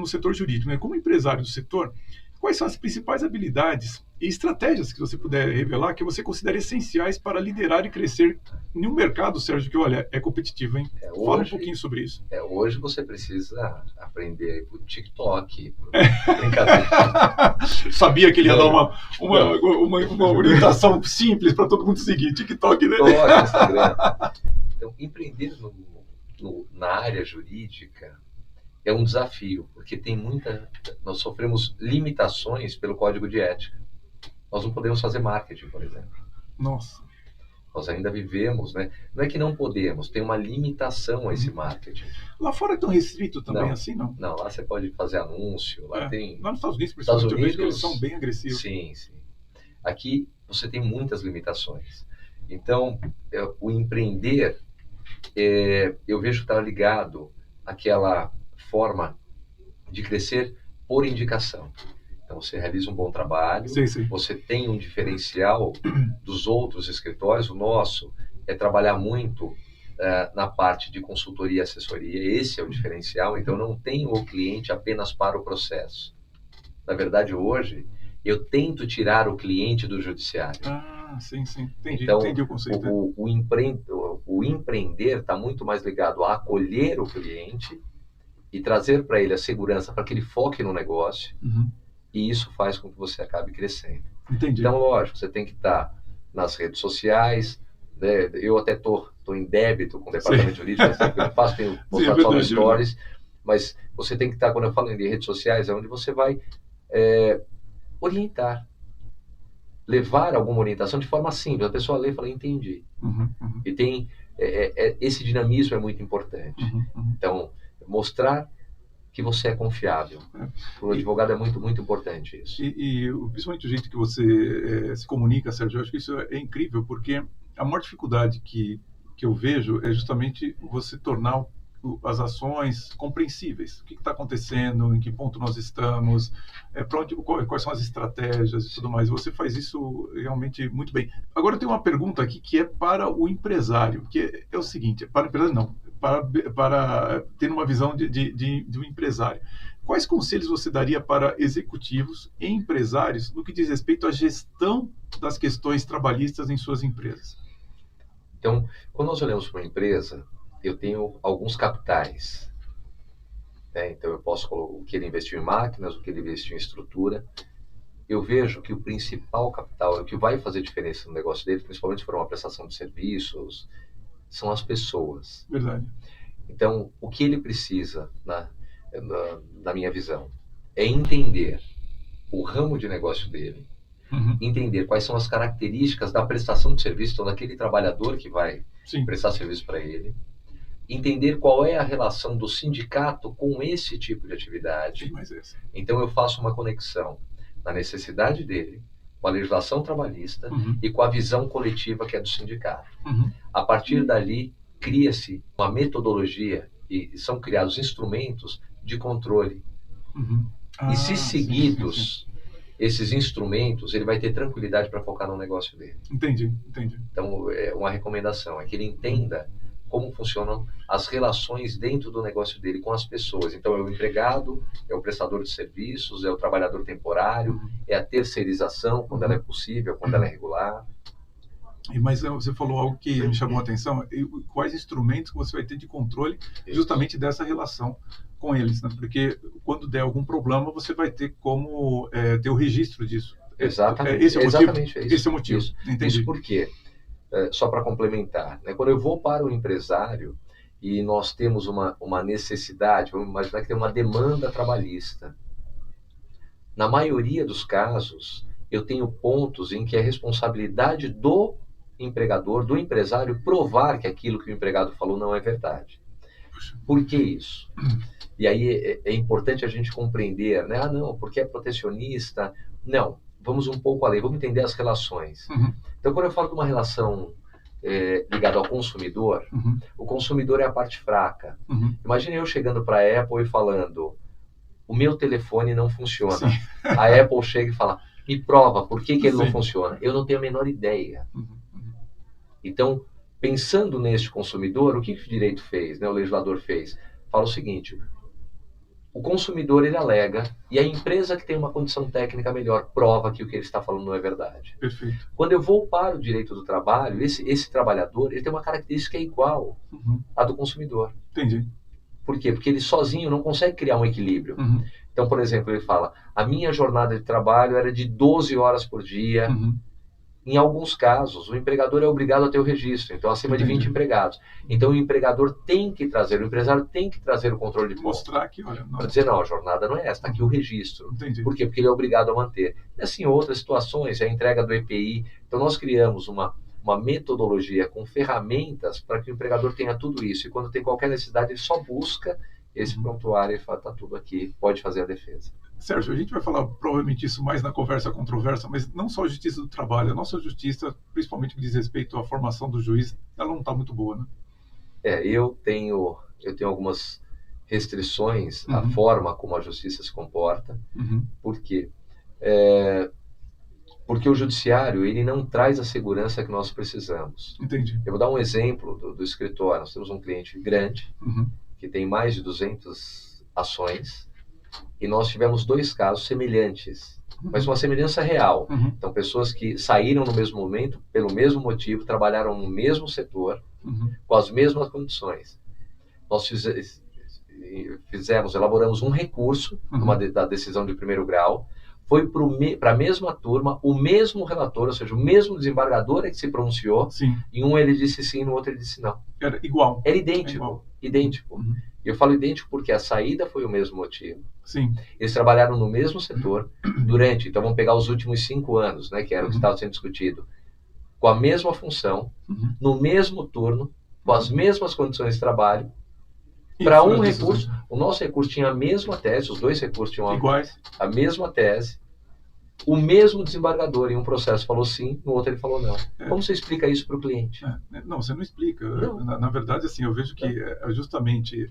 no setor jurídico, né? Como empresário do setor, quais são as principais habilidades e estratégias que você puder revelar que você considera essenciais para liderar e crescer em um mercado, Sérgio, que, olha, é competitivo, hein? Fala um pouquinho sobre isso. Hoje você precisa aprender o TikTok, brincadeira. Sabia que ele ia dar uma orientação simples para todo mundo seguir, TikTok, né? TikTok, Instagram. Então, empreender na área jurídica é um desafio, porque nós sofremos limitações pelo código de ética. Nós não podemos fazer marketing, por exemplo. Nossa. Nós ainda vivemos, né? Não é que não podemos, tem uma limitação a esse marketing. Lá fora é tão restrito também assim, não? Não, lá você pode fazer anúncio, lá tem... Lá nos Estados Unidos, principalmente, eu vejo que eles são bem agressivos. Sim. Aqui você tem muitas limitações. Então, o empreender, eu vejo que está ligado àquela forma de crescer por indicação. Então, você realiza um bom trabalho, sim. Você tem um diferencial dos outros escritórios. O nosso é trabalhar muito na parte de consultoria e assessoria. Esse é o diferencial. Então, não tenho o cliente apenas para o processo. Na verdade, hoje, eu tento tirar o cliente do judiciário. Sim. Entendi o conceito. O empreender está muito mais ligado a acolher o cliente e trazer para ele a segurança para que ele foque no negócio. E isso faz com que você acabe crescendo. Entendi. Então, lógico, você tem que estar nas redes sociais, né? Eu até estou em débito com o departamento jurídico, eu tenho postado só nos stories, mas você tem que estar, quando eu falo em redes sociais, é onde você vai orientar, levar alguma orientação de forma simples. A pessoa lê e fala, entendi. E tem esse dinamismo é muito importante. Então, mostrar que você é confiável. Para o advogado é muito, muito importante isso. E principalmente o jeito que você se comunica, Sérgio, eu acho que isso é incrível, porque a maior dificuldade que eu vejo é justamente você tornar as ações compreensíveis. O que está acontecendo, em que ponto nós estamos, quais são as estratégias e tudo mais. Você faz isso realmente muito bem. Agora eu tenho uma pergunta aqui que é para o empresário, que é o seguinte, para o empresário não, para ter uma visão de um empresário. Quais conselhos você daria para executivos e empresários no que diz respeito à gestão das questões trabalhistas em suas empresas? Então, quando nós olhamos para uma empresa, eu tenho alguns capitais. Né? Então, eu posso colocar o que ele investiu em máquinas, o que ele investiu em estrutura. Eu vejo que o principal capital, o que vai fazer diferença no negócio dele, principalmente se for uma prestação de serviços, são as pessoas. Verdade. Então, o que ele precisa, na minha visão, é entender o ramo de negócio dele, entender quais são as características da prestação de serviço, então, daquele trabalhador que vai prestar serviço para ele, entender qual é a relação do sindicato com esse tipo de atividade. Então, eu faço uma conexão na necessidade dele, com a legislação trabalhista e com a visão coletiva que é do sindicato. A partir dali, cria-se uma metodologia e são criados instrumentos de controle. E se seguidos esses instrumentos, ele vai ter tranquilidade para focar no negócio dele. Entendi. Então, uma recomendação é que ele entenda como funcionam as relações dentro do negócio dele com as pessoas. Então, é o empregado, é o prestador de serviços, é o trabalhador temporário, é a terceirização, quando ela é possível, quando ela é regular. Mas você falou algo que me chamou a atenção. Quais instrumentos que você vai ter de controle justamente dessa relação com eles, né? Porque quando der algum problema, você vai ter como ter o registro disso. Exatamente. Esse é o motivo? Exatamente, esse é o motivo. Entendi. Isso por quê? Só para complementar, né? Quando eu vou para o empresário e nós temos uma necessidade, vamos imaginar que tem uma demanda trabalhista. Na maioria dos casos, eu tenho pontos em que é responsabilidade do empregador, do empresário, provar que aquilo que o empregado falou não é verdade. Por que isso? E aí é importante a gente compreender, né? Não, porque é protecionista. Não, vamos um pouco além, vamos entender as relações. Então, quando eu falo de uma relação ligada ao consumidor, o consumidor é a parte fraca. Imagine eu chegando para a Apple e falando, o meu telefone não funciona. A Apple chega e fala, me prova por que ele não funciona. Eu não tenho a menor ideia. Então, pensando neste consumidor, o que o direito fez, né, o legislador fez? Fala o seguinte, O consumidor, ele alega, e a empresa que tem uma condição técnica melhor prova que o que ele está falando não é verdade. Perfeito. Quando eu vou para o direito do trabalho, esse trabalhador, ele tem uma característica igual à do consumidor. Entendi. Por quê? Porque ele sozinho não consegue criar um equilíbrio. Então, por exemplo, ele fala, a minha jornada de trabalho era de 12 horas por dia. Em alguns casos, o empregador é obrigado a ter o registro, então acima de 20 empregados. Então o empregador tem que trazer, o empresário tem que trazer o controle de ponto. Mostrar que, olha... Para dizer, não, a jornada não é essa, está aqui o registro. Entendi. Por quê? Porque ele é obrigado a manter. E assim, outras situações, a entrega do EPI. Então nós criamos uma metodologia com ferramentas para que o empregador tenha tudo isso. E quando tem qualquer necessidade, ele só busca esse prontuário e fala, está tudo aqui, pode fazer a defesa. Sérgio, a gente vai falar provavelmente isso mais na conversa controversa, mas não só a justiça do trabalho, a nossa justiça, principalmente que diz respeito à formação do juiz, ela não está muito boa, né? Eu tenho algumas restrições à forma como a justiça se comporta. Por quê? Porque o judiciário, ele não traz a segurança que nós precisamos. Entendi. Eu vou dar um exemplo do escritório. Nós temos um cliente grande, que tem mais de 200 ações, e nós tivemos 2 casos semelhantes, mas uma semelhança real. Então, pessoas que saíram no mesmo momento, pelo mesmo motivo, trabalharam no mesmo setor, com as mesmas condições. Nós elaboramos um recurso da decisão de primeiro grau, foi para a mesma turma, o mesmo relator, ou seja, o mesmo desembargador é que se pronunciou. Sim. Em um ele disse sim, no outro ele disse não. Era igual. Era idêntico. Idêntico. E eu falo idêntico porque a saída foi o mesmo motivo. Sim. Eles trabalharam no mesmo setor durante, então vamos pegar os últimos 5 anos, né, que era o que estava sendo discutido, com a mesma função, no mesmo turno, com as mesmas condições de trabalho, para um recurso. O nosso recurso tinha a mesma tese, os 2 recursos tinham iguais, a mesma tese, o mesmo desembargador em um processo falou sim, no outro ele falou não. Como você explica isso para o cliente? Não, você não explica. Não. Na verdade, assim, eu vejo que justamente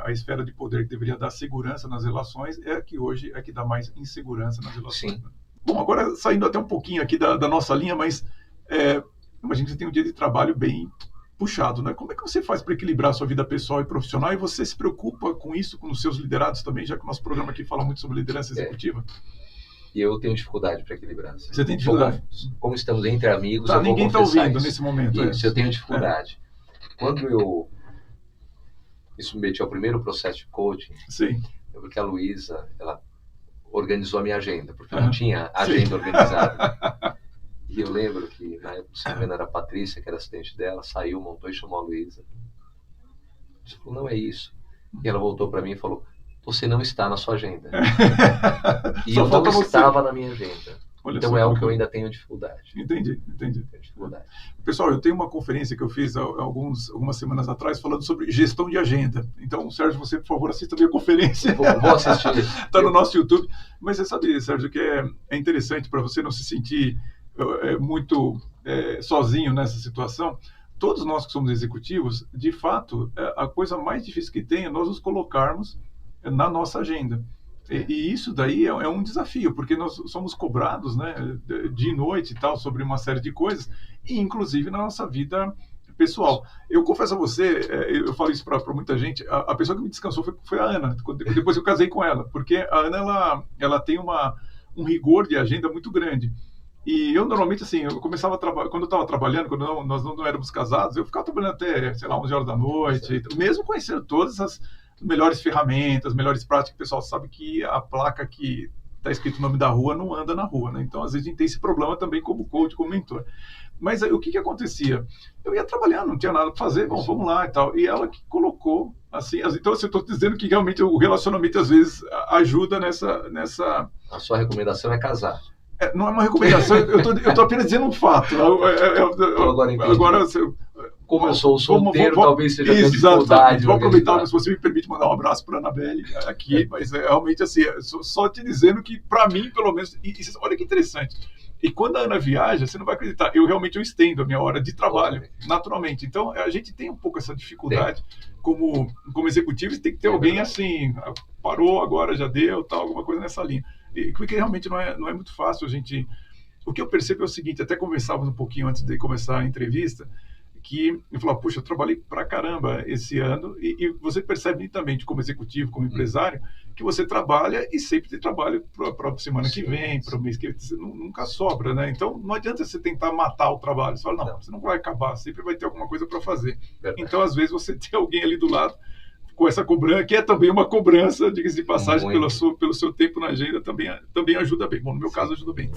a esfera de poder que deveria dar segurança nas relações é a que hoje é que dá mais insegurança nas relações. Sim. Bom, agora saindo até um pouquinho aqui da nossa linha, mas imagina que você tem um dia de trabalho bem puxado, né? Como é que você faz para equilibrar a sua vida pessoal e profissional? E você se preocupa com isso, com os seus liderados também, já que o nosso programa aqui fala muito sobre liderança executiva? E eu tenho dificuldade para equilibrar. Você tem dificuldade? Como estamos entre amigos, eu ninguém está ouvindo isso. Nesse momento. Isso, eu tenho dificuldade. Quando eu me submeti ao primeiro processo de coaching, Sim. Porque a Luísa, ela organizou a minha agenda, porque eu não tinha agenda organizada. E eu lembro que, na época, se não me engano, era a Patrícia, que era assistente dela, saiu, montou e chamou a Luísa. Ela falou, não é isso. E ela voltou para mim e falou, você não está na sua agenda. E eu não estava na minha agenda. Olha então só, é o que eu ainda tenho dificuldade. Entendi. Tenho dificuldade. Pessoal, eu tenho uma conferência que eu fiz algumas semanas atrás falando sobre gestão de agenda. Então, Sérgio, você, por favor, assista a minha conferência. Vou assistir. Está no nosso YouTube. Mas você sabe, Sérgio, que é interessante para você não se sentir muito sozinho nessa situação. Todos nós que somos executivos, de fato, a coisa mais difícil que tem é nós nos colocarmos na nossa agenda. E isso daí é um desafio, porque nós somos cobrados, né, dia e noite e tal, sobre uma série de coisas, e inclusive na nossa vida pessoal. Eu confesso a você, eu falo isso para muita gente, a pessoa que me descansou foi a Ana, depois eu casei com ela, porque a Ana ela tem um rigor de agenda muito grande. E eu normalmente, assim, eu começava a trabalhar, quando eu estava trabalhando, quando nós não éramos casados, eu ficava trabalhando até, sei lá, 11 horas da noite, mesmo conhecendo todas as melhores ferramentas, melhores práticas. O pessoal sabe que a placa que está escrito o nome da rua não anda na rua, né? Então, às vezes, a gente tem esse problema também como coach, como mentor. Mas aí, o que acontecia? Eu ia trabalhando, não tinha nada para fazer, bom, vamos lá e tal. E ela que colocou, assim, então, assim, eu estou dizendo que realmente o relacionamento, às vezes, ajuda nessa... A sua recomendação é casar. Não é uma recomendação, eu tô apenas dizendo um fato. Agora como eu sou solteiro, talvez seja a dificuldade. Vou aproveitar, se você me permite, mandar um abraço para a Anabelle aqui, mas realmente assim, só te dizendo que, para mim, pelo menos, olha que interessante. E quando a Ana viaja, você não vai acreditar, eu estendo a minha hora de trabalho, naturalmente. Então, a gente tem um pouco essa dificuldade, como executivo, tem que ter alguém assim, parou, agora já deu, tal, alguma coisa nessa linha. Porque realmente não é muito fácil a gente... O que eu percebo é o seguinte, até conversávamos um pouquinho antes de começar a entrevista, que eu falava, puxa, eu trabalhei pra caramba esse ano, e você percebe nitidamente como executivo, como empresário, que você trabalha e sempre tem trabalho para a semana que Sim, vem, para o sim. mês que vem, nunca sobra, né? Então não adianta você tentar matar o trabalho. Você fala, não, Não, você não vai acabar, sempre vai ter alguma coisa para fazer. verdade. Então, às vezes, você tem alguém ali do lado com essa cobrança, que é também uma cobrança, diga-se de passagem, Muito. pelo seu tempo na agenda, também ajuda bem. Bom, no meu caso, Sim. ajuda bem.